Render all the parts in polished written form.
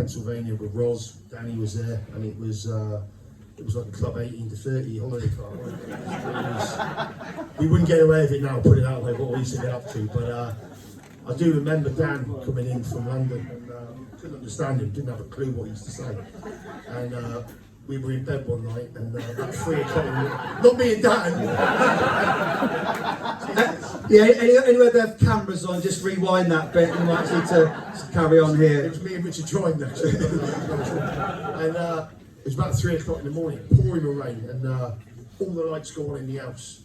Pennsylvania with Ros. Danny was there, and it was like a club 18 to 30 holiday car. We wouldn't get away with it now, put it that way, what we used to get up to. But I do remember Dan coming in from London, and couldn't understand him, didn't have a clue what he used to say. And we were in bed one night, and about 3 o'clock, not me and Dan. Anywhere they have cameras on, just rewind that bit. You might need to carry on here. It was me and Richard Troyne, actually. And it was about 3 o'clock in the morning, pouring with rain, and all the lights go on in the house.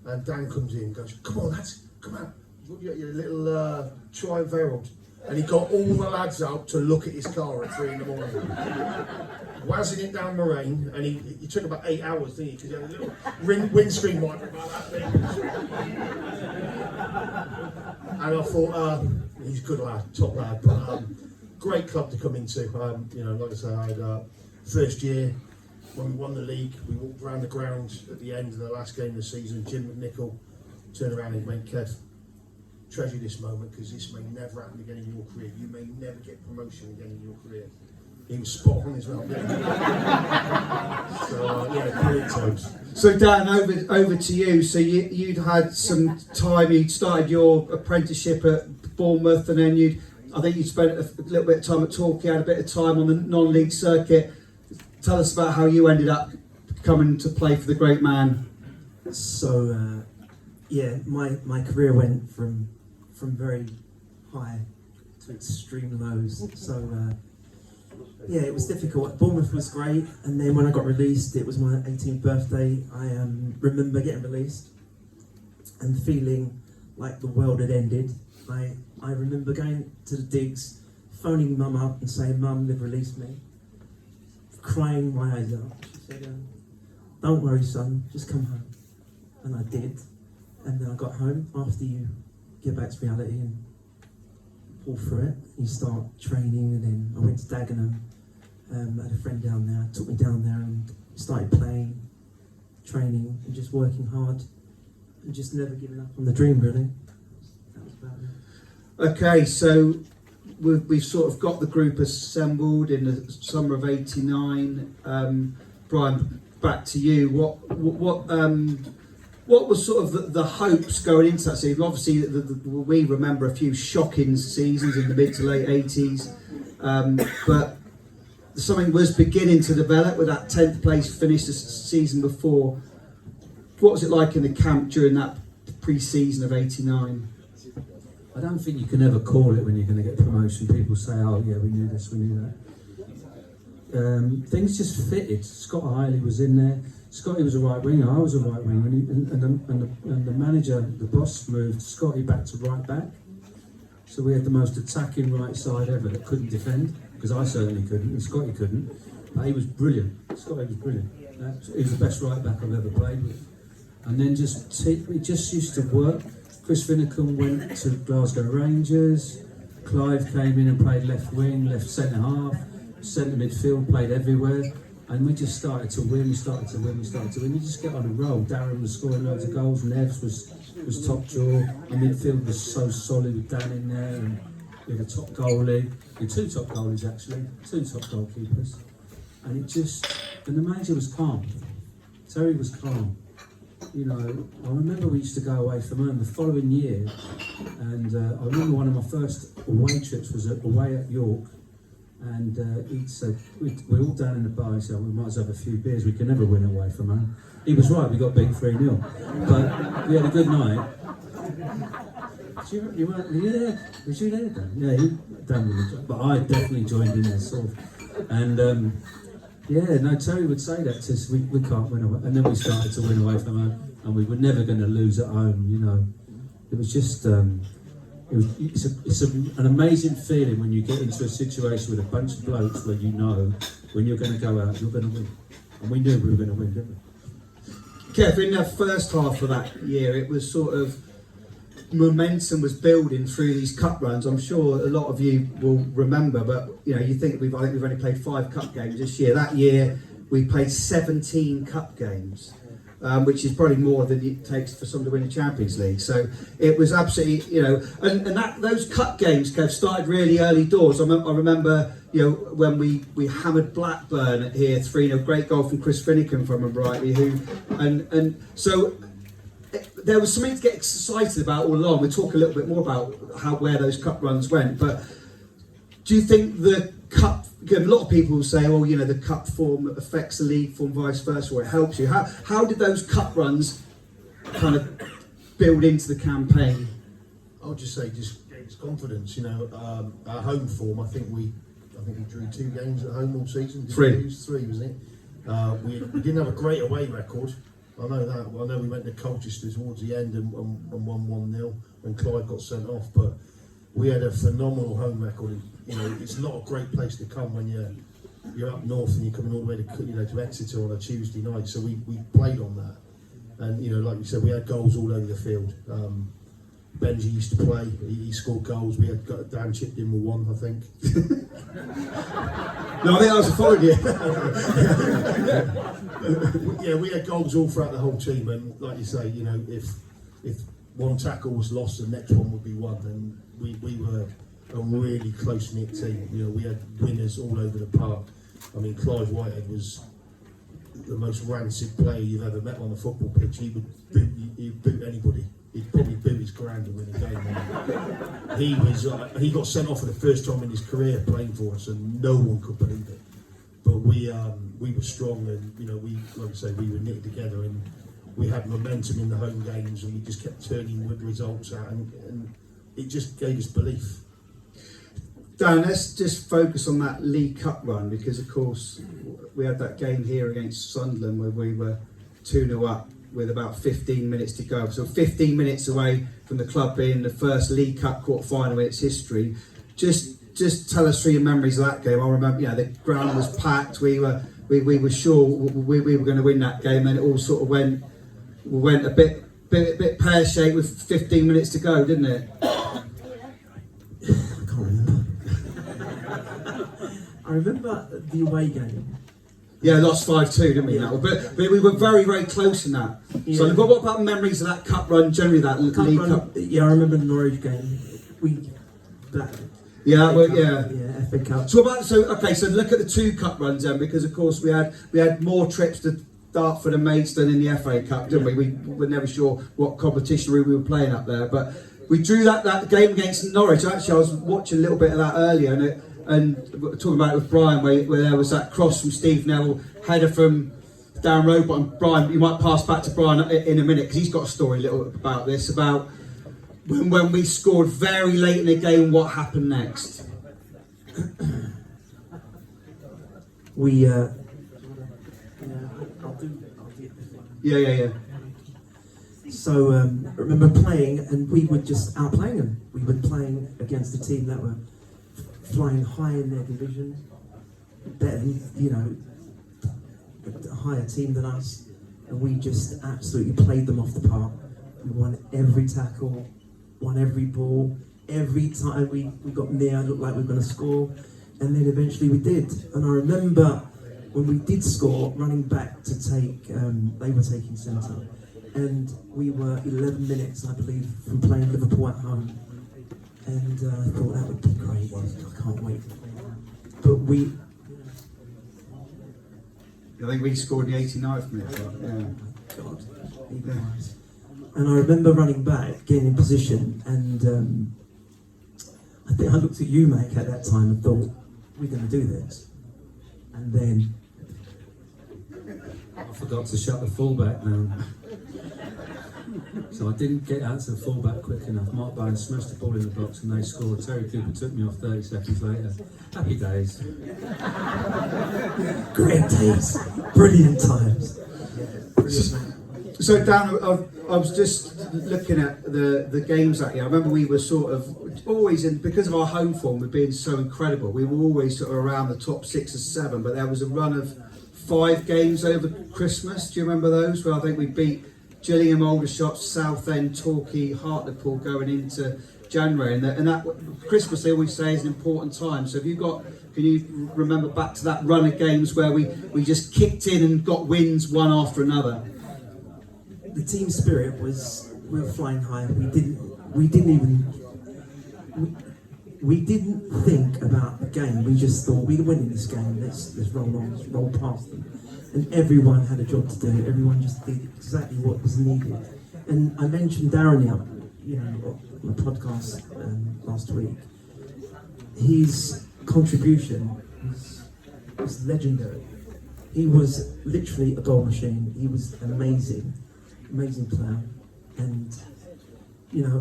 And Dan comes in and goes, "Come on, lads, come out. You've got your little Triumph Herald." And he got all the lads out to look at his car at 3 in the morning. Wazzing it down the rain, and he took about 8 hours, didn't he? Because he had a little windscreen wiper about that big. And I thought, he's a good lad, top lad, but great club to come into. You know, like I say, I had first year when we won the league, we walked around the ground at the end of the last game of the season. Jim McNichol turned around and went, "Kev, treasure this moment because this may never happen again in your career. You may never get promotion again in your career." He was spot on as well. So yeah, brilliant times. So Dan, over to you. So you'd had some time. You'd started your apprenticeship at Bournemouth, and then I think you spent a little bit of time at Torquay, had a bit of time on the non-league circuit. Tell us about how you ended up coming to play for the great man. So my career went from very high to extreme lows. So it was difficult. Bournemouth was great, and then when I got released, it was my 18th birthday. I remember getting released and feeling like the world had ended. I remember going to the digs, phoning Mum up and saying, "Mum, they've released me." Crying my eyes out. She said, "Don't worry, son, just come home." And I did. And then I got home. After you get back to reality and pull through it, you start training. And then I went to Dagenham. I had a friend down there, took me down there and started playing, training, and just working hard, and just never giving up on the dream, really. That was about it. Okay, so we've sort of got the group assembled in the summer of '89. Brian, back to you. What was sort of the hopes going into that season? Obviously, we remember a few shocking seasons in the mid to late '80s, but something was beginning to develop with that 10th place finish the season before. What was it like in the camp during that pre-season of '89? I don't think you can ever call it when you're going to get promotion. People say, "Oh yeah, we knew this, we knew that." Things just fitted. Scott Hiley was in there. Scotty was a right winger. I was a right winger, and the manager, the boss, moved Scotty back to right back. So we had the most attacking right side ever that couldn't defend, because I certainly couldn't, and Scotty couldn't. But he was brilliant. Scotty was brilliant. He was the best right back I've ever played with. And then it just used to work. Chris Finnecombe went to Glasgow Rangers. Clive came in and played left wing, left centre half, centre midfield, played everywhere. And we just started to win, we started to win. You just get on a roll. Darren was scoring loads of goals. Nevs was top draw. Our midfield was so solid with Dan in there. And we had a top goalie. We had 2 top goalies actually, 2 top goalkeepers. And the manager was calm. Terry was calm. You know, I remember we used to go away from home the following year, and I remember one of my first away trips was away at York, and he said, we're all down in the bar, he said, "We might as well have a few beers, we can never win away from home." He was right, we got beat 3-0, but we had a good night. You were there? Was you there, Dan? Yeah, Dan was, but I definitely joined in there, sort of. And Terry would say that to us, we can't win away. And then we started to win away from home, and we were never going to lose at home, you know. It was just, it's an amazing feeling when you get into a situation with a bunch of blokes where you know when you're going to go out, you're going to win. And we knew we were going to win, didn't we? Kev, in the first half of that year, it was sort of momentum was building through these cup runs. I'm sure a lot of you will remember, but you know, you think I think we've only played 5 cup games this year. That year we played 17 cup games. which is probably more than it takes for someone to win a Champions League. So it was absolutely, and that those cup games, Kev, started really early doors. I remember, when we hammered Blackburn here 3-0, great goal from Chris Finnegan, if I remember rightly, and so there was something to get excited about all along. We'll talk a little bit more about where those cup runs went, but do you think the cup, a lot of people will say, the cup form affects the league form, vice versa, or it helps you. How did those cup runs kind of build into the campaign? I would just say, just gave us confidence. Our home form. I think we drew 2 games at home all season. Three, wasn't it? We didn't have a great away record. I know that. I know we went to Colchester towards the end and won 1-0 when Clyde got sent off, but we had a phenomenal home record. It's not a great place to come when you're up north and you're coming all the way to Exeter on a Tuesday night. So we played on that, and like you said, we had goals all over the field. Benji used to play; he scored goals. We had Dan chipped in with 1, I think. No, I think that was a foreign year. Yeah, we had goals all throughout the whole team, and like you say, if one tackle was lost, the next one would be won, and we were a really close-knit team. We had winners all over the park. I mean, Clive Whitehead was the most rancid player you've ever met on a football pitch. He'd boot anybody. He'd probably boot his grand and win a game. He got sent off for the first time in his career playing for us, and no one could believe it. But we were strong, and we, like I say, we were knitted together, and we had momentum in the home games, and we just kept turning good results out, and it just gave us belief. Dan, let's just focus on that League Cup run, because of course we had that game here against Sunderland where we were 2-0 up with about 15 minutes to go. So 15 minutes away from the club being the first League Cup quarter-final in its history. Just tell us through your memories of that game. I remember, the ground was packed. We were sure we were going to win that game, and it all sort of went a bit pear-shaped with 15 minutes to go, didn't it? I can't remember. I remember the away game. Yeah, lost 5-2, didn't we? Yeah. But we were very, very close in that. Yeah. So what about memories of that cup run, generally that League Cup? Yeah, I remember the Norwich game. Yeah, Yeah, FA Cup. So look at the 2 cup runs then, because of course we had more trips to Dartford and Maidstone in the FA Cup, didn't we? We were never sure what competition we were playing up there, but we drew that game against Norwich. Actually, I was watching a little bit of that earlier, and talking about it with Brian, where there was that cross from Steve Neville, header from Darren Robot. Brian, you might pass back to Brian in a minute, because he's got a story a little about this, about when we scored very late in the game, what happened next? Yeah. So I remember playing, and we were just outplaying them. We were playing against a team that were flying high in their division, better than, a higher team than us, and we just absolutely played them off the park. We won every tackle, won every ball, every time we got near, looked like we were going to score, and then eventually we did. And I remember when we did score, running back to take, they were taking centre, and we were 11 minutes, I believe, from playing Liverpool at home, and I thought that would be great. I can't wait. But I think we scored in the 89th minute. Yeah. God, even worse. And I remember running back, getting in position, and I think I looked at you, mate, at that time and thought, we're going to do this. And then I forgot to shut the fullback down. So I didn't get out to the fullback quick enough. Mark Barnes smashed the ball in the box and they scored. Terry Cooper took me off 30 seconds later. Happy days. Great days. Brilliant times. So Dan, I was just looking at the games that year. I remember we were sort of always, because of our home form, we've been so incredible. We were always sort of around the top 6 or 7, but there was a run of 5 games over Christmas. Do you remember those? Where I think we beat Gillingham, Aldershot, Southend, Torquay, Hartlepool going into January, and that Christmas they always say is an important time. So can you remember back to that run of games where we just kicked in and got wins one after another? the team spirit was, we were flying high. We didn't think about the game. We just thought we're winning this game. Let's roll on, let's roll past them. And everyone had a job to do. Everyone just did exactly what was needed. And I mentioned Darren, on the podcast last week. His contribution was legendary. He was literally a goal machine. He was amazing player. And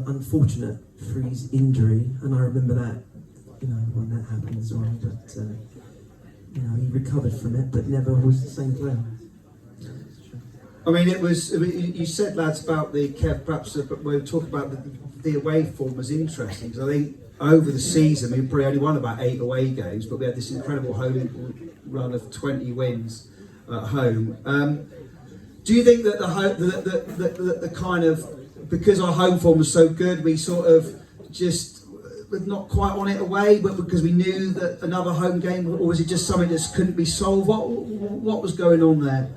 unfortunate for his injury, and I remember that, when that happened as well. But he recovered from it, but never was the same player. I mean, you said, lads, about the Kev. Perhaps we'll talk about the away form was interesting, because I think over the season we probably only won about 8 away games, but we had this incredible home run of 20 wins at home. Do you think that the kind of, because our home form was so good, we sort of just were not quite on it away, but because we knew that another home game, or was it just something that couldn't be solved? What was going on there?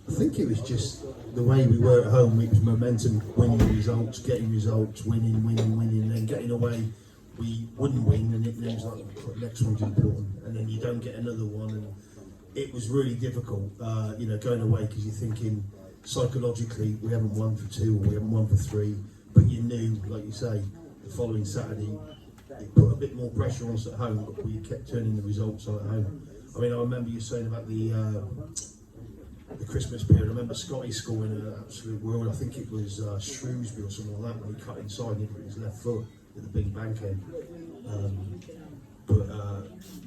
I think it was just the way we were at home. It was momentum, winning results, getting results, winning, and then getting away. We wouldn't win, and it was like, the next one's important, and then you don't get another one, and it was really difficult, going away, because you're thinking psychologically we haven't won for 2 or we haven't won for 3, but you knew, like you say, the following Saturday it put a bit more pressure on us at home, but we kept turning the results on at home. I mean, I remember you saying about the Christmas period. I remember Scotty scoring an absolute world. I think it was Shrewsbury or something like that, when he cut inside and hit his left foot with a big bank end. But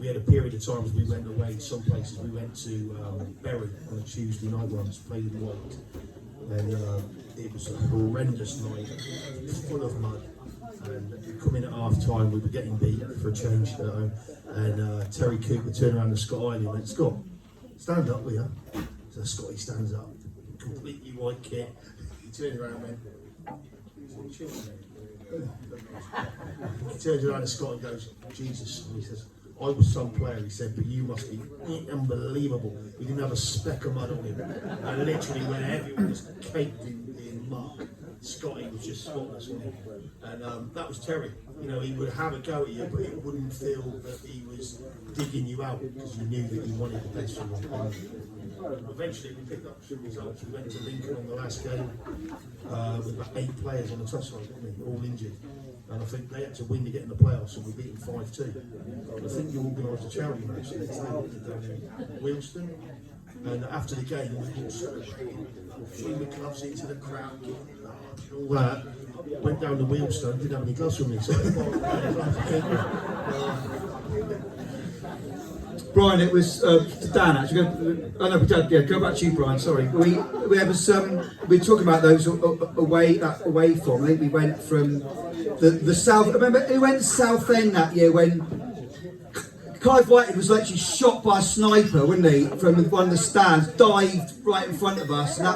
we had a period of times we went away. Some places we went to Bury on a Tuesday night once, played in White, and it was a horrendous night, full of mud. And we come in at half time, we were getting beat for a change at home, and Terry Cooper turned around to Scott Eiley and went, "Scott, stand up, will you?" So Scotty stands up, completely white kit. He turned around and went, he turns around to Scott and goes, "Jesus," and he says, "I was some player," he said, "but you must be unbelievable. He didn't have a speck of mud on him." And literally when everyone was caked in muck, Scotty was just spotless, wasn't he? And that was Terry. He would have a go at you, but it wouldn't feel that he was digging you out, because you knew that he wanted the best from you. Eventually we picked up some results. We went to Lincoln on the last game with about 8 players on the touchline, all injured. And I think they had to win to get in the playoffs, and we beat them 5-2. I think you organised a charity match the next day down in Wealdstone. And after the game, we all celebrated, threw the gloves into the crowd, all that. Went down to Wealdstone, didn't have any gloves with me, so I bought Brian, it was Dan actually. Go back to you, Brian. Sorry, we had we're talking about those away form. I think we went from the south. Remember, we went to Southend that year when Clive Whitehead was actually shot by a sniper, wasn't he, from one of the stands, dived right in front of us, and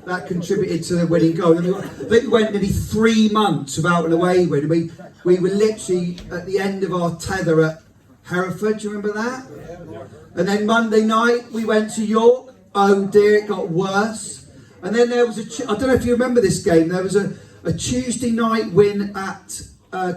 that contributed to the winning goal. And I think we went nearly 3 months without an away win. We were literally at the end of our tether at Hereford. Do you remember that? And then Monday night we went to York. Oh dear, it got worse. And then there was I don't know if you remember this game. There was a Tuesday night win at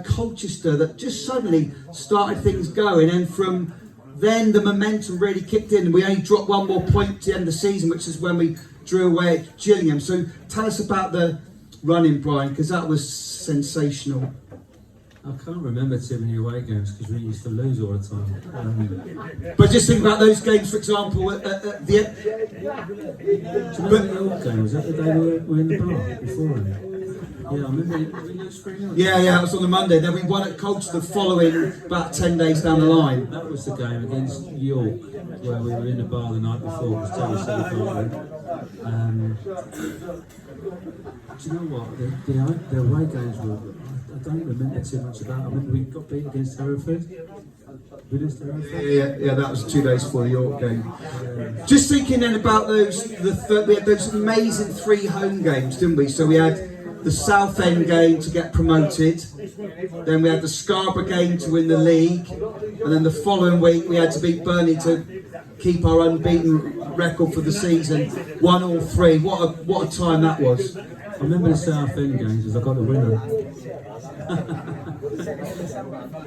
Colchester that just suddenly started things going, and from then the momentum really kicked in, and we only dropped 1 more point to the end of the season, which is when we drew away at Gillingham. So tell us about the running, Brian, because that was sensational. I can't remember too many away games because we used to lose all the time. But just think about those games, for example, at the Do you remember the old game? Was that the day we were in the bar before? Yeah, I remember we lose 3-0. Yeah, it was on the Monday. Then we won at Colchester the following, about 10 days down the line. That was the game against York, where we were in the bar the night before because Terry said we can't win. Do you know what? The away games were. I don't remember too much about. I remember we got beat against Hereford. We lost to Hereford. Yeah, that was 2 days before the York game. Just thinking then about those, we had those amazing 3 home games, didn't we? So we had the Southend game to get promoted, then we had the Scarborough game to win the league, and then the following week we had to beat Burnley to keep our unbeaten record for the season, 1-3. What a time that was. I remember the South End games because I got the winner.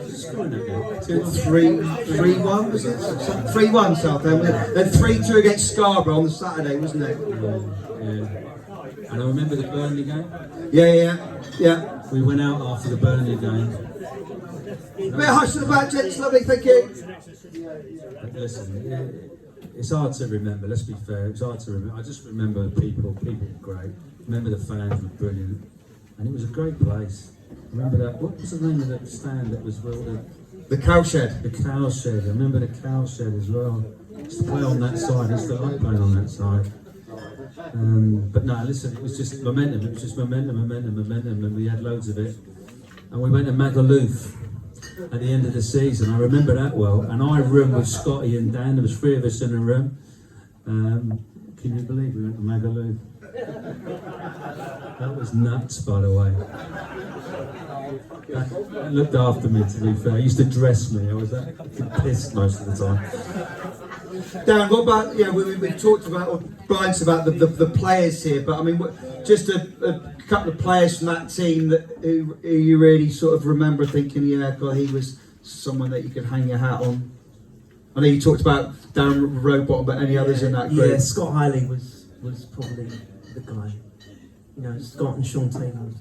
Scoring that game. 3-1 was it? 3-1 Southend. Then 3-2 against Scarborough on the Saturday, wasn't it? Yeah. And I remember the Burnley game. Yeah. We went out after the Burnley game. Bit of hush to the back, gents. Lovely, thank you. Listen, it's hard to remember. Let's be fair. It's hard to remember. I just remember the people. People were great. Remember the fans were brilliant, and it was a great place. Remember that? What was the name of that stand that was well? The Cowshed. The Cowshed. I remember the Cowshed as well. Used to play on that side. I used to like playing on that side. But no, listen. It was just momentum. It was just momentum, and we had loads of it. And we went to Magaluf at the end of the season. I remember that well. And I roomed with Scotty and Dan. There was 3 of us in a room. Can you believe we went to Magaluf? That was nuts, by the way. That looked after me, to be fair. He used to dress me. I was that pissed most of the time. Dan, what about, we talked about, or Brian's about the players here, but I mean, just a couple of players from that team who you really sort of remember thinking, yeah, God, he was someone that you could hang your hat on. I know you talked about Darren Rowbottom, but any others in that group? Yeah, Scott Hiley was probably the guy. You know, Scott and Sean Taylor.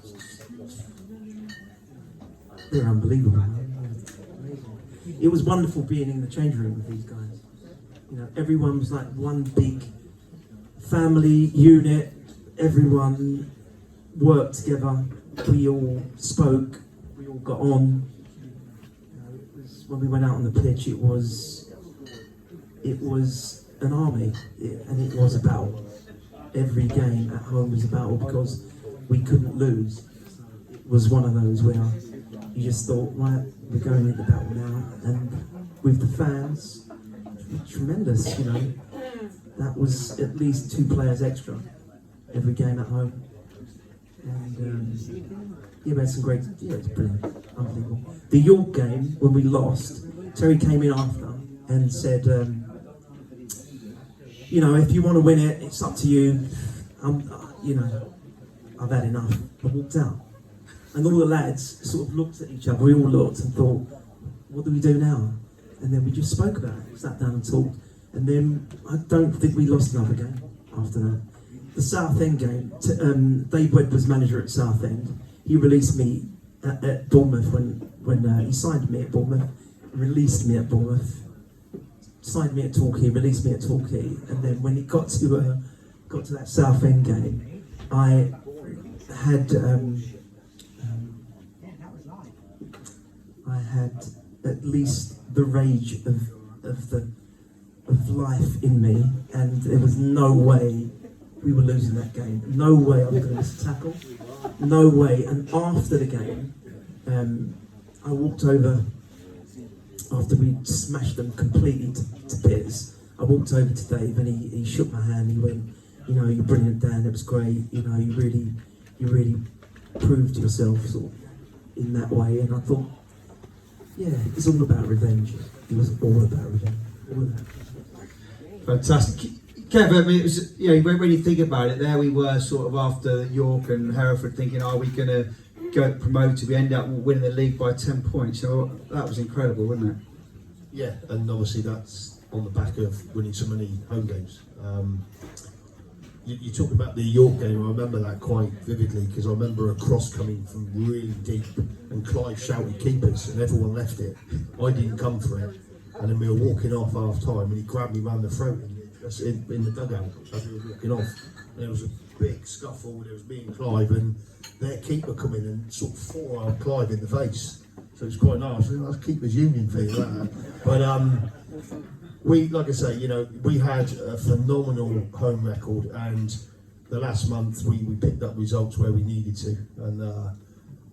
They're unbelievable. Amazing. It was wonderful being in the change room with these guys. You know, everyone was like one big family unit. Everyone worked together. We all spoke. We all got on. You know, it was, when we went out on the pitch, it was an army, and it was a battle. Every game at home was a battle because we couldn't lose. It was one of those where you just thought, right, we're going into battle now, and with the fans, tremendous, you know. That was at least 2 players extra every game at home, and we had some great. Yeah, it's brilliant, unbelievable. The York game when we lost, Terry came in after and said, you know, if you want to win it, it's up to you. You know, I've had enough. I walked out. And all the lads sort of looked at each other. We all looked and thought, what do we do now? And then we just spoke about it, sat down and talked. And then I don't think we lost another game after that. The Southend game, Dave Webb was manager at Southend. He released me at Bournemouth when he signed me at Bournemouth, released me at Bournemouth. Signed me at Torquay, released me at Torquay, and then when it got to that Southend game, I had at least the rage of life in me, and there was no way we were losing that game. No way I was going to miss a tackle. No way. And after the game, I walked over. After we smashed them completely to bits, I walked over to Dave and he shook my hand. He went, you know, you're brilliant, Dan. It was great. You know, you really proved yourself sort of in that way. And I thought, yeah, it's all about revenge. It was all about revenge. All of that. Fantastic. Kev, I mean, it was, when you think about it, there we were sort of after York and Hereford thinking, are we going to go promoted? We end up winning the league by 10 points. So that was incredible, wasn't it? Yeah, and obviously that's on the back of winning so many home games. You talk about the York game. I remember that quite vividly because I remember a cross coming from really deep, and Clive shouted "keepers," and everyone left it. I didn't come for it, and then we were walking off half time, and he grabbed me round the throat in the dugout as we were walking off. And there was a big scuffle. There was me and Clive, and their keeper come in and sort of forearmed Clive in the face. So it was quite nice. That's keepers union thing, that. But we, like I say, we had a phenomenal home record, and the last month we picked up results where we needed to, and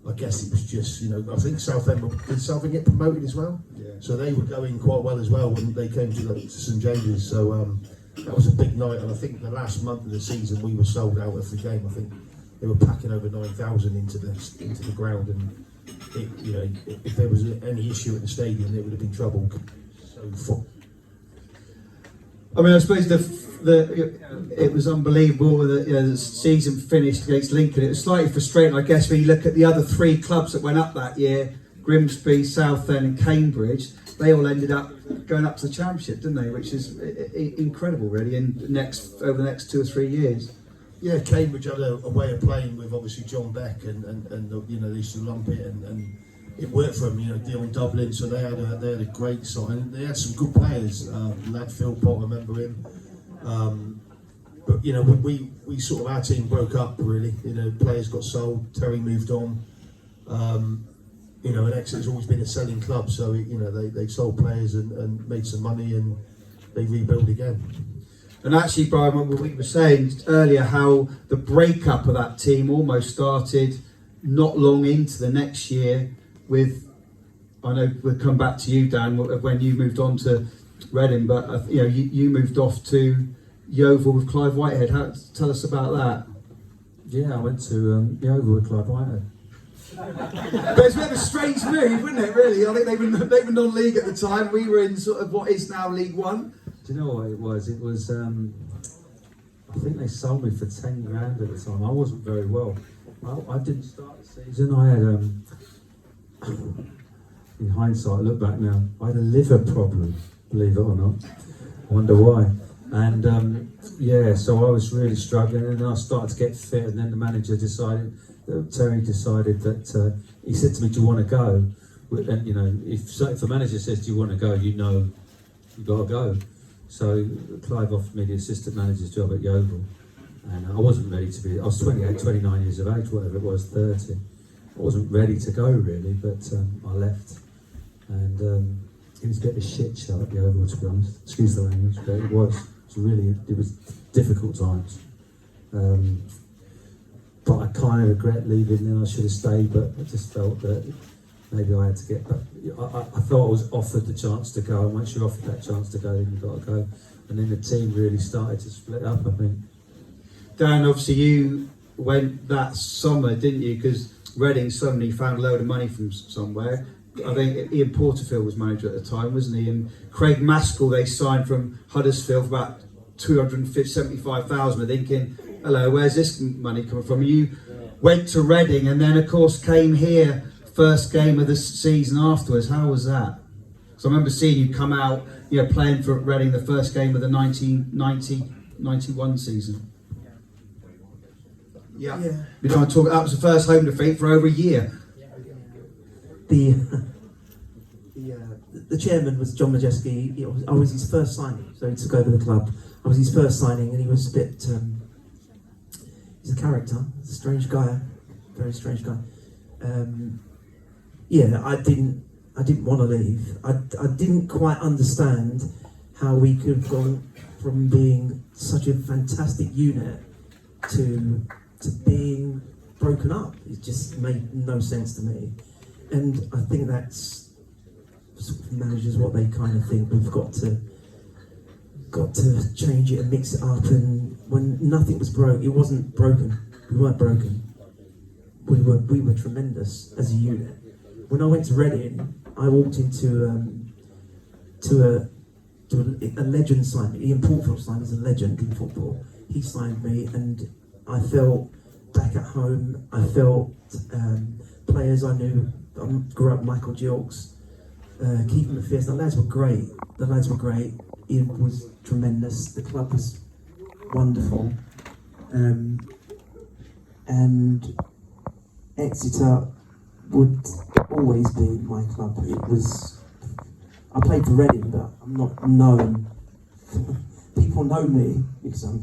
I guess it was just, I think did Southend get promoted as well? Yeah. So they were going quite well as well when they came to St James's. So that was a big night, and I think the last month of the season we were sold out of the game. I think they were packing over 9,000 into the ground, and if there was any issue at the stadium, it would have been trouble. So I mean, I suppose it was unbelievable that the season finished against Lincoln. It was slightly frustrating, I guess, when you look at the other 3 clubs that went up that year: Grimsby, Southend, and Cambridge. They all ended up going up to the Championship, didn't they? Which is incredible, really. Over the next 2 or 3 years. Yeah, Cambridge had a way of playing with obviously John Beck and you know, they used to lump it and it worked for them. You know, Dion Dublin, so they had a great side. And they had some good players. Lad Philpott, I remember him. But you know, we sort of, our team broke up really. You know, players got sold. Terry moved on. You know, and Exeter's always been a selling club, so you know they sold players and made some money and they rebuilt again. And actually, Brian, what we were saying earlier, how the breakup of that team almost started not long into the next year with, I know we'll come back to you, Dan, when you moved on to Reading, but you know, you moved off to Yeovil with Clive Whitehead. Tell us about that. Yeah, I went to Yeovil with Clive Whitehead. But it's a bit of a strange move, wasn't it, really? I think they were non-league at the time. We were in sort of what is now League One. Do you know what it was? It was, I think they sold me for 10 grand at the time. I wasn't very well. I didn't start the season. I had, in hindsight, look back now, I had a liver problem, believe it or not. I wonder why. And yeah, so I was really struggling, and then I started to get fit, and then the manager decided, Terry decided that, he said to me, do you want to go? And you know, if the manager says, do you want to go, you know, you got to go. So Clive offered me the assistant manager's job at Yeovil, and I wasn't ready to be. I was 28, 29 years of age, whatever it was, 30. I wasn't ready to go really, but I left, and it was a bit of a shit show at Yeovil, to be honest. Excuse the language, but it was difficult times. But I kind of regret leaving. Then I should have stayed, but I just felt that maybe I had to get back. I thought I was offered the chance to go, and once you're offered that chance to go, then you've got to go. And then the team really started to split up, I think. Dan, obviously you went that summer, didn't you? Because Reading suddenly found a load of money from somewhere. I think Ian Porterfield was manager at the time, wasn't he? And Craig Maskell they signed from Huddersfield for about 275,000. We're thinking, hello, where's this money coming from? You went to Reading and then, of course, came here. First game of the season afterwards. How was that? Because I remember seeing you come out, you know, playing for Reading the first game of the 1990-91 season. Yeah. We don't talk. That was the first home defeat for over a year. The chairman was John Majeski. I was his first signing, so he took over the club. I was his first signing, and he was a bit. He's a character. He's a strange guy, very strange guy. Yeah, I didn't want to leave. I didn't quite understand how we could have gone from being such a fantastic unit to being broken up. It just made no sense to me. And I think that's sort of managers what they kind of think. We've got to change it and mix it up. And when nothing was broke, it wasn't broken. We weren't broken. We were tremendous as a unit. When I went to Reading, I walked into a legend signed me. Ian Porterfield signed as a legend in football. He signed me, and I felt back at home. I felt players I knew. I grew up Michael Gilks, Keith McPherson. The lads were great. Ian was tremendous. The club was wonderful, and Exeter would always be my club. I played for Reading, but I'm not known. People know me because I'm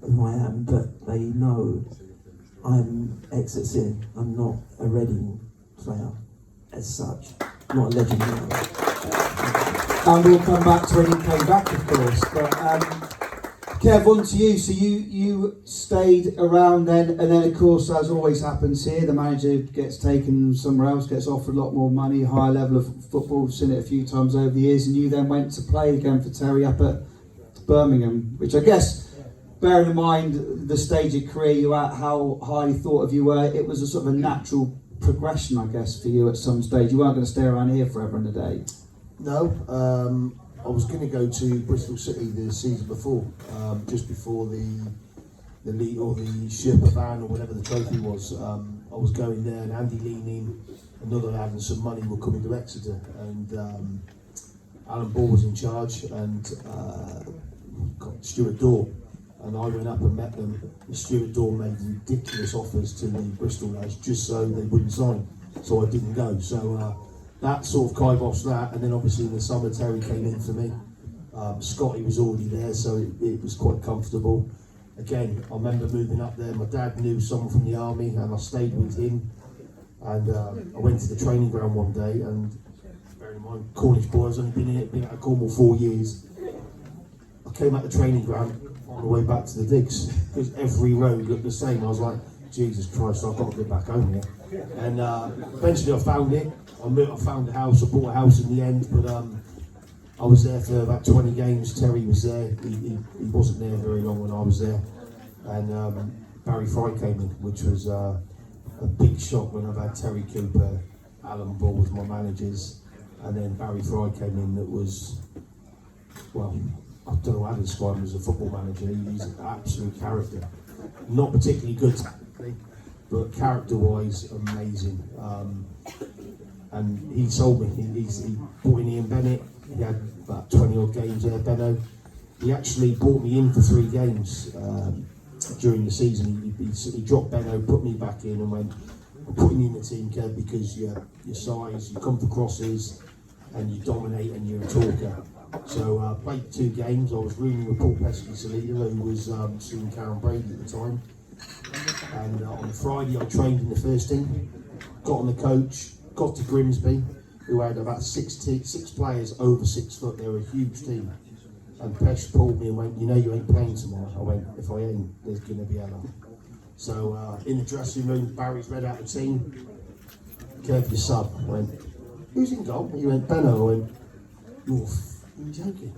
who I am, but they know I'm Exeter. I'm not a Reading player as such, not a legend. And we'll come back to when you came back, of course. But Kev, on to you. So you stayed around then, and then of course, as always happens here, the manager gets taken somewhere else, gets offered a lot more money, higher level of football. We've seen it a few times over the years, and you then went to play again for Terry up at Birmingham, which I guess, bearing in mind the stage of career you at, how highly thought of you were, it was a sort of a natural progression, I guess, for you at some stage. You weren't going to stay around here forever and a day. No, I was going to go to Bristol City the season before, just before the league or the Sherpa Van or whatever the trophy was. I was going there, and Andy Leaning, another lad, and some money were coming to Exeter, and Alan Ball was in charge, and Stuart Daw, and I went up and met them. And Stuart Daw made ridiculous offers to the Bristol lads just so they wouldn't sign, so I didn't go. So that sort of kiboshed that, and then obviously in the summer Terry came in for me. Scotty was already there, so it was quite comfortable. Again, I remember moving up there, my dad knew someone from the army, and I stayed with him, and I went to the training ground one day, and bear in mind, Cornish boy, I've only been out of Cornwall 4 years. I came out the training ground on the way back to the digs, because every road looked the same. I was like, Jesus Christ, I've got to get back home here. And eventually I found it. I found a house, I bought a house in the end, but I was there for about 20 games. Terry was there. He wasn't there very long when I was there. And Barry Fry came in, which was a big shock when I've had Terry Cooper, Alan Ball was my managers, and then Barry Fry came in that was, well, I don't know how to describe him as a football manager. He's an absolute character. Not particularly good tactically, but character-wise, amazing. And he told me, he brought in Ian Bennett. He had about 20 odd games there, Benno. He actually brought me in for 3 games during the season. He dropped Benno, put me back in, and went, I'm putting you in the team, Kev, because your size, you come for crosses, and you dominate, and you're a talker. So I played 2 games. I was rooming with Paul Pesky-Salida, who was seeing Karen Brady at the time. And on the Friday, I trained in the first team, got on the coach, got to Grimsby, who had about 6 players over 6 foot. They were a huge team. And Pesh pulled me and went, you know you ain't playing tomorrow. I went, if I ain't, there's going to be hell. So in the dressing room, Barry's read out the team. Kev, your sub. I went, who's in goal? He went, Benno. I went, you're joking.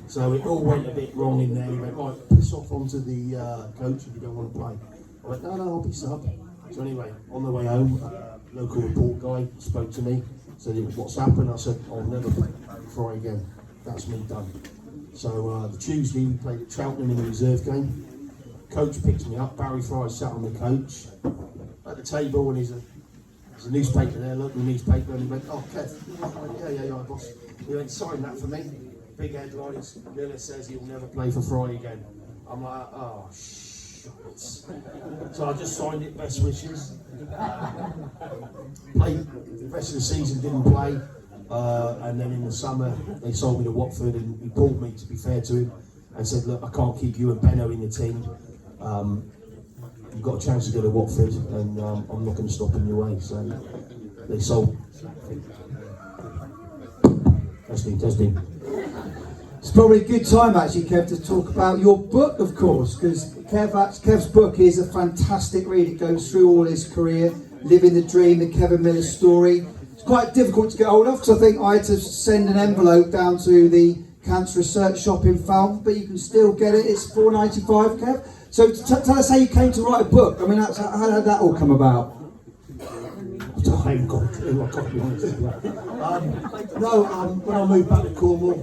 So it all went a bit wrong in there. He went, right, piss off onto the coach if you don't want to play. I went, no, I'll be sub. So anyway, on the way home, local report guy spoke to me, said, what's happened? I said, I'll never play Fry again. That's me done. So the Tuesday, we played at Cheltenham in the reserve game. Coach picked me up. Barry Fry sat on the coach at the table, and there's a newspaper there, local newspaper, and he went, oh, Kev. I went, yeah, boss. He went, sign that for me. Big headlines. Miller says he'll never play for Fry again. I'm like, oh, shit. So I just signed it, best wishes. Played the rest of the season, didn't play. And then in the summer, they sold me to Watford, and he pulled me, to be fair to him, and said, look, I can't keep you and Benno in the team. You've got a chance to go to Watford, and I'm not going to stop in your way. So they sold. Testing. It's probably a good time actually, Kev, to talk about your book, of course, because Kev's book is a fantastic read. It goes through all his career, living the dream, the Kevin Miller story. It's quite difficult to get hold of, because I think I had to send an envelope down to the Cancer Research Shop in Falmouth, but you can still get it. It's $4.95, Kev. So tell us how you came to write a book. I mean, how did that all come about? I haven't got a clue, I've got to be honest with you. When I moved back to Cornwall,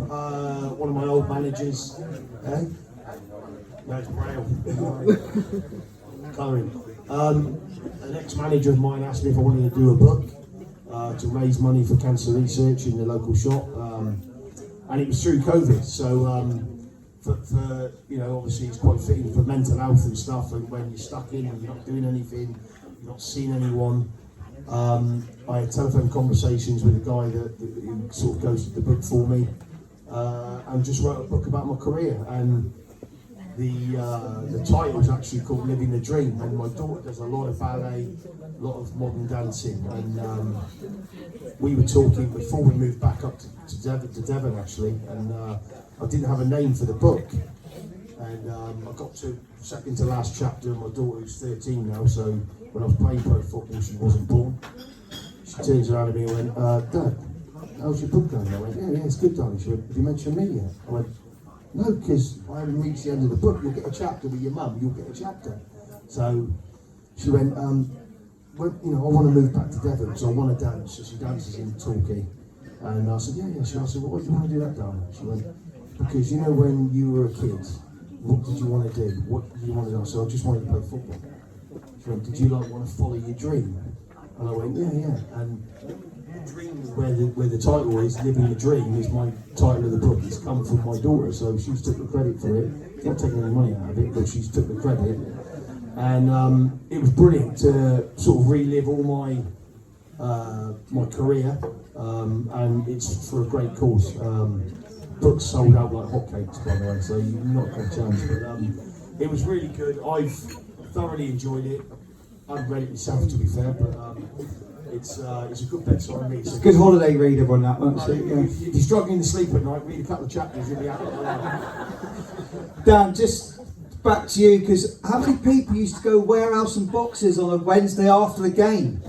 one of my old managers, no, it's Braille, colouring. An ex-manager of mine asked me if I wanted to do a book to raise money for cancer research in the local shop, and it was through COVID. So for obviously it's quite fitting for mental health and stuff, and when you're stuck in and you're not doing anything, you're not seeing anyone. I had telephone conversations with a guy who sort of ghosted the book for me, and just wrote a book about my career. And the title is actually called Living the Dream. And my daughter does a lot of ballet, a lot of modern dancing, and we were talking before we moved back up to Devon actually, and I didn't have a name for the book. And I got to second to last chapter, and my daughter, who's 13 now, so when I was playing pro football, she wasn't born. She turns around at me and went, Dad, how's your book going? I went, yeah, it's good, darling. She went, have you mentioned me yet? I went, no, because I haven't reached the end of the book. You'll get a chapter with your mum, you'll get a chapter. So she went, well, I want to move back to Devon, so I want to dance. So she dances in Torquay. And I said, yeah. I said, well, why do you want to do that, darling? She went, because you know when you were a kid, what did you want to do? What did you want to do? I said, I just wanted to play football. She went, did you like want to follow your dream? And I went, yeah. And Dream, where the title is Living the Dream, is my title of the book. It's come from my daughter, so she's took the credit for it. Not taking any money out of it, but she's took the credit. And it was brilliant to sort of relive all my career, and it's for a great cause. Books sold out like hotcakes, by the way, so you've not got a chance. But it was really good. I've thoroughly enjoyed it. I haven't read it myself, to be fair, but it's a good bedside read. It's a good holiday reader on that one. So, yeah. If you're struggling to sleep at night, read a couple of chapters, you'll be happy. Dan, just back to you, because how many people used to go warehouse and boxes on a Wednesday after the game?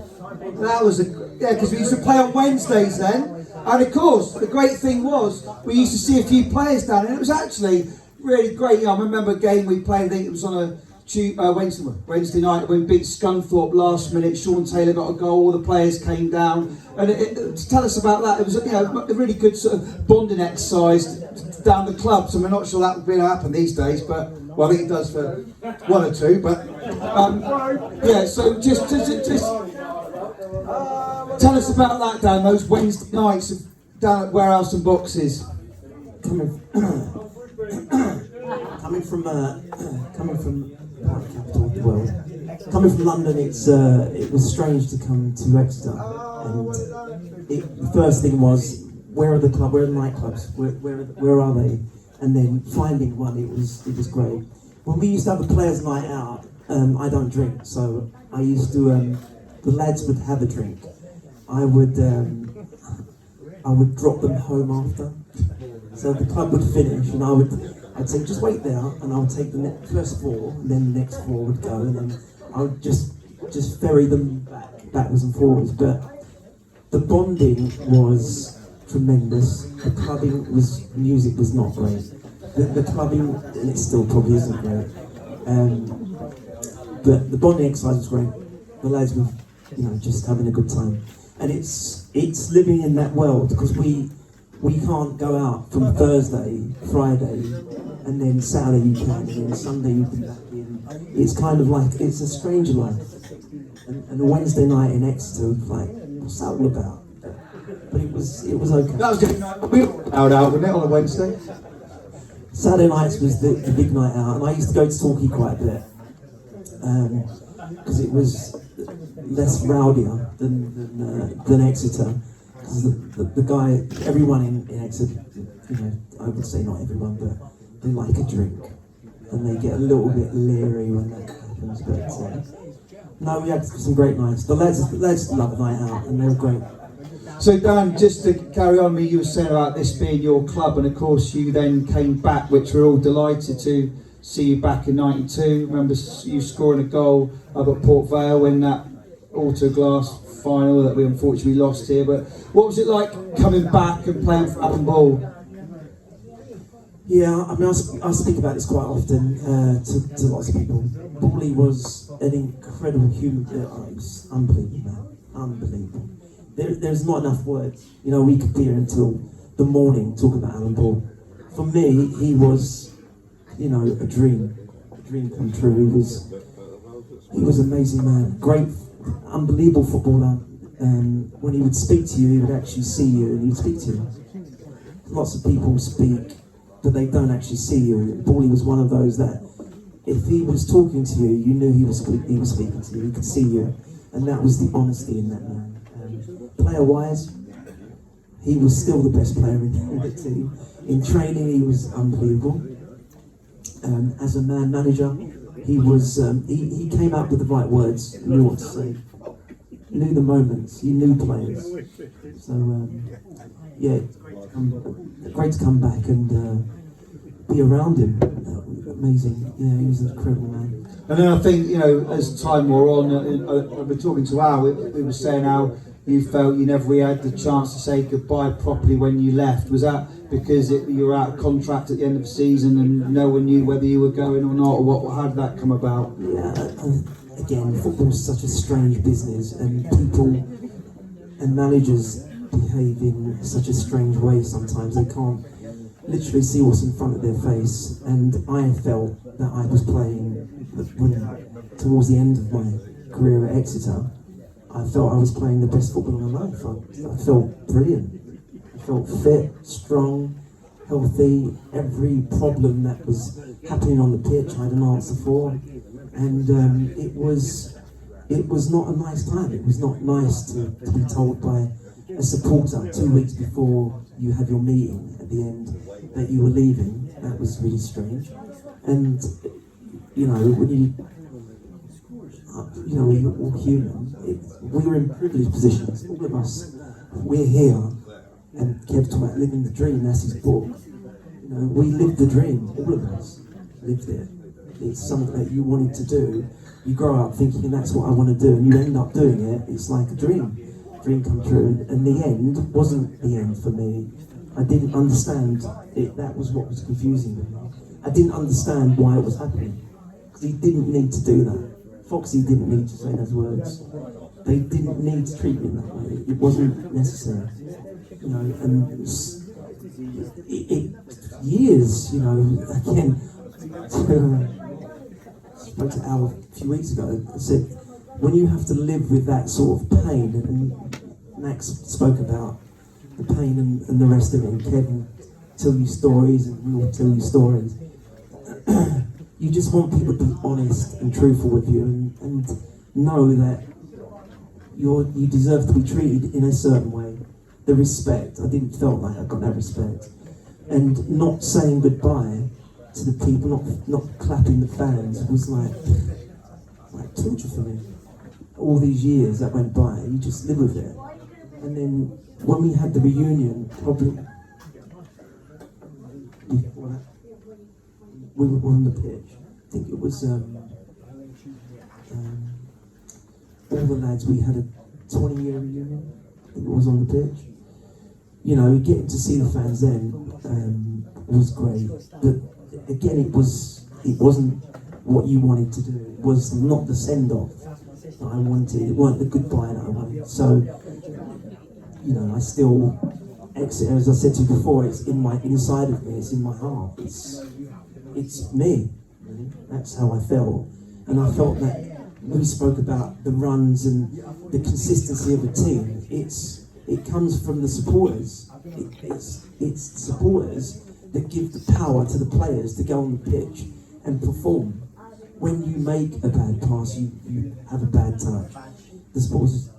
That was because we used to play on Wednesdays then, and of course the great thing was we used to see a few players down, and it was actually really great. You know, I remember a game we played. I think it was on a Wednesday night when we beat Scunthorpe last minute. Sean Taylor got a goal. All the players came down, and to tell us about that, it was a really good sort of bonding exercise down the club. So we're not sure that would be happen these days, but well, I think it does for one or two. But yeah, so just tell us about that, Dan. Those Wednesday nights down at Warehouse and Boxes. Coming from part capital of the world, coming from London, it was strange to come to Exeter, and the first thing was, where are the nightclubs? Where are they? And then finding one, it was great. When we used to have a players' night out, I don't drink, so I used to. The lads would have a drink. I would drop them home after. So the club would finish, and I'd say, just wait there, and I would take the first four, and then the next four would go, and then I would just ferry them backwards and forwards. But the bonding was tremendous. The music was not great. The clubbing, and it still probably isn't great. But the bonding exercise was great. The lads were, just having a good time, and it's living in that world, because we can't go out from Thursday, Friday, and then Saturday you can, and then Sunday you can back in. It's kind of like, it's a stranger life. And a Wednesday night in Exeter was like, what's that all about? But it was okay. That was good. Out, wouldn't it, on a Wednesday? Saturday nights was the big night out, and I used to go to Torquay quite a bit, because it was less rowdier than Exeter. The guy, everyone in Exeter, I would say not everyone, but they like a drink, and they get a little bit leery when that happens. But no, we had some great nights. The lads loved a night out, and they were great. So Dan, just to carry on, you were saying about this being your club, and of course you then came back, which we're all delighted to see you back in '92. Remember you scoring a goal up at Port Vale in that Autoglass final that we unfortunately lost here. But what was it like coming back and playing for Alan Ball? Yeah, I mean, I speak about this quite often to lots of people. Bally was an incredible human. It was unbelievable, man. Unbelievable. There's not enough words. We could be here until the morning talking about Alan Ball. For me, he was, a dream come true. He was an amazing man. Great, unbelievable footballer. When he would speak to you, he would actually see you, and he'd speak to you. Lots of people speak, but they don't actually see you. Bally was one of those that, if he was talking to you, you knew he was speaking to you. He could see you, and that was the honesty in that man. Player-wise, he was still the best player in the team. In training, he was unbelievable. As a manager, he was. He came out with the right words. Knew what to say. Knew the moments. He knew players. So yeah, great to come back and be around him. Amazing. Yeah, he was an incredible man. And then I think, as time wore on, we're talking to Al, we were saying how you felt you never really had the chance to say goodbye properly when you left. Was that because you were out of contract at the end of the season and no one knew whether you were going or not, or how did that come about? Yeah, again, football's such a strange business, and people and managers behave in such a strange way sometimes. They can't literally see what's in front of their face, and I felt that I was playing towards the end of my career at Exeter. I felt I was playing the best football of my life. I felt brilliant. I felt fit, strong, healthy. Every problem that was happening on the pitch I had an answer for, and it was not a nice time. It was not nice to be told by a supporter 2 weeks before you had your meeting at the end that you were leaving. That was really strange. And you know, when we're all human. We were in privileged positions, all of us. We're here, and Kev talking about living the dream. That's his book. You know, we lived the dream. All of us lived it. It's something that you wanted to do. You grow up thinking that's what I want to do, and you end up doing it. It's like a dream come true. And the end wasn't the end for me. I didn't understand it. That was what was confusing me. I didn't understand why it was happening, because he didn't need to do that. Foxy didn't need to say those words. They didn't need to treat me that way. It wasn't necessary, you know. And years, you know. Again, spoke to Al a few weeks ago. I said, when you have to live with that sort of pain, and Max spoke about the pain and the rest of it, and Kevin tell you stories, and we all tell you stories. You just want people to be honest and truthful with you, and know that you deserve to be treated in a certain way. The respect, I didn't feel like I got that respect. And not saying goodbye to the people, not clapping the fans, was like torture for me. All these years that went by, you just live with it. And then when we had the reunion, probably we were on the pitch. I think it was all the lads. We had a 20-year reunion. I think it was on the pitch. You know, getting to see the fans then was great. But again, it wasn't what you wanted to do. It was not the send-off that I wanted. It weren't the goodbye that I wanted. So, you know, I still Exeter, as I said to you before, it's inside of me. It's in my heart. It's me. Really. That's how I felt, and I felt that we spoke about the runs and the consistency of a team. It comes from the supporters. It's the supporters that give the power to the players to go on the pitch and perform. When you make a bad pass, you have a bad touch. The supporters,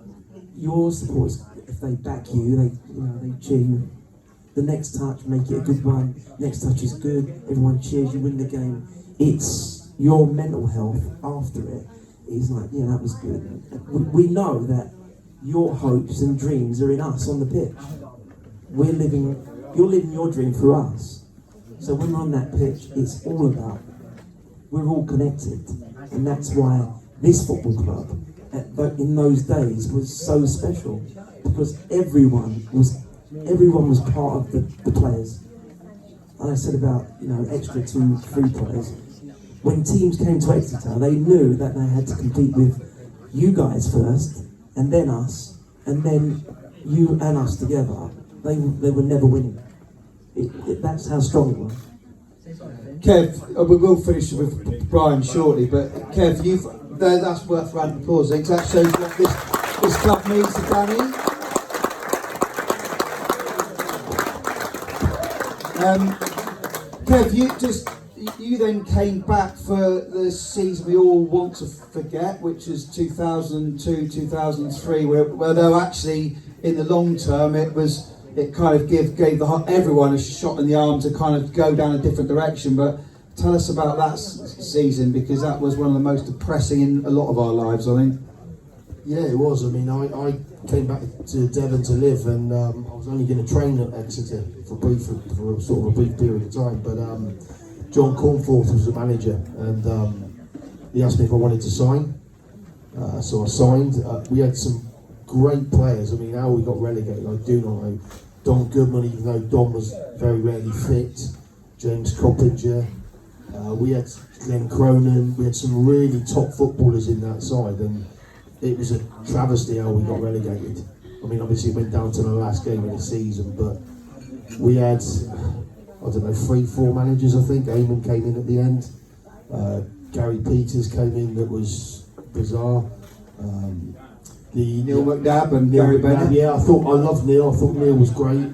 your supporters, if they back you, they cheer you. The next touch, make it a good one. Next touch is good. Everyone cheers. You win the game. It's your mental health after it. It's like, yeah, that was good. We know that your hopes and dreams are in us on the pitch. You're living your dream through us. So when we're on that pitch, it's all about, we're all connected. And that's why this football club, in those days, was so special. Because everyone was part of the players. And I said about, extra 2-3 players. When teams came to Exeter, they knew that they had to compete with you guys first, and then us, and then you and us together. They were never winning. That's how strong it was. Kev, we will finish with Brian shortly, but Kev, that's worth a round of applause. I think that shows what this club means to Danny. Kev, you then came back for the season we all want to forget, which is 2002-2003, where though actually in the long term it kind of gave everyone a shot in the arm to kind of go down a different direction. But tell us about that season, because that was one of the most depressing in a lot of our lives, I think. Yeah, it was. I mean, I came back to Devon to live, and I was only going to train at Exeter for sort of a brief period of time. But John Cornforth was the manager, and he asked me if I wanted to sign. So I signed. We had some great players. I mean, how we got relegated, I do not know. Don Goodman, even though Don was very rarely fit. James Coppinger. We had Glenn Cronin. We had some really top footballers in that side, and it was a travesty how we got relegated. I mean, obviously it went down to the last game of the season, but we had, I don't know, 3-4 managers, I think. Eamon came in at the end. Gary Peters came in, that was bizarre. Neil McDermott and Neil Gary McDermott, Bennett. yeah, I loved Neil. I thought Neil was great.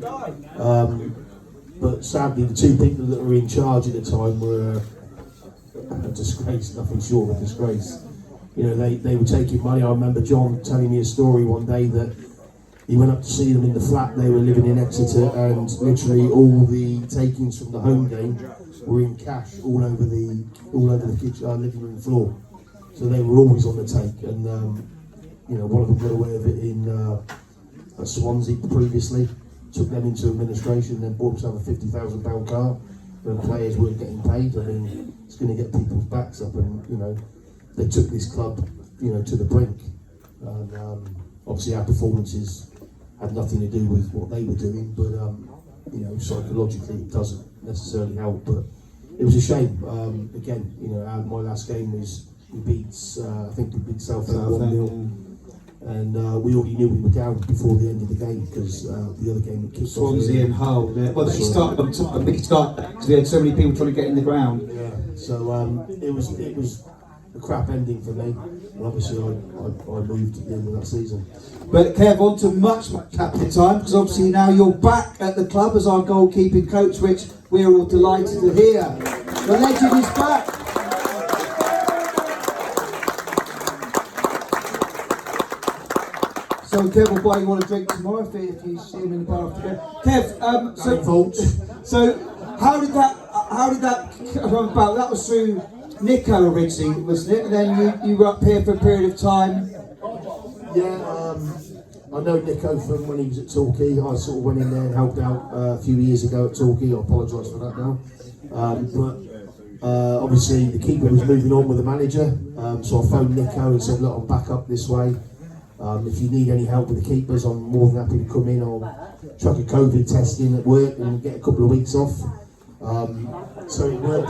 But sadly, the two people that were in charge at the time were a disgrace, nothing short of a disgrace. You know, they were taking money. I remember John telling me a story one day that he went up to see them in the flat. They were living in Exeter, and literally all the takings from the home game were in cash all over the kitchen, living room floor. So they were always on the take, and you know, one of them got away with it in at Swansea previously. Took them into administration, then bought himself a £50,000 car when players weren't getting paid. I mean, it's going to get people's backs up, and you know, they took this club, you know, to the brink. And obviously, our performances had nothing to do with what they were doing, but you know, psychologically, it doesn't necessarily help. But it was a shame. Again, you know, my last game was we beat, I think we beat Southend 1-0. And we already knew we were down before the end of the game, because the other game had kicked off. Swansea and Hull. Yeah. Well, they started on top, a big start, because we had so many people trying to get in the ground. Yeah, so it was a crap ending for me, and obviously I moved at the end of that season. But Kev, on to much happier time, because obviously now you're back at the club as our goalkeeping coach, which we're all delighted to hear. The legend is back. So Kev will buy you one a drink tomorrow if you see him in the bar after game. Kev, so how did that come about? That was through Nico originally, wasn't it? And then you were up here for a period of time. Yeah, I know Nico from when he was at Torquay. I sort of went in there and helped out a few years ago at Torquay. I apologise for that now. But obviously the keeper was moving on with the manager, so I phoned Nico and said, look, I'm back up this way. If you need any help with the keepers, I'm more than happy to come in. I'll chuck a COVID test in at work and get a couple of weeks off. So it worked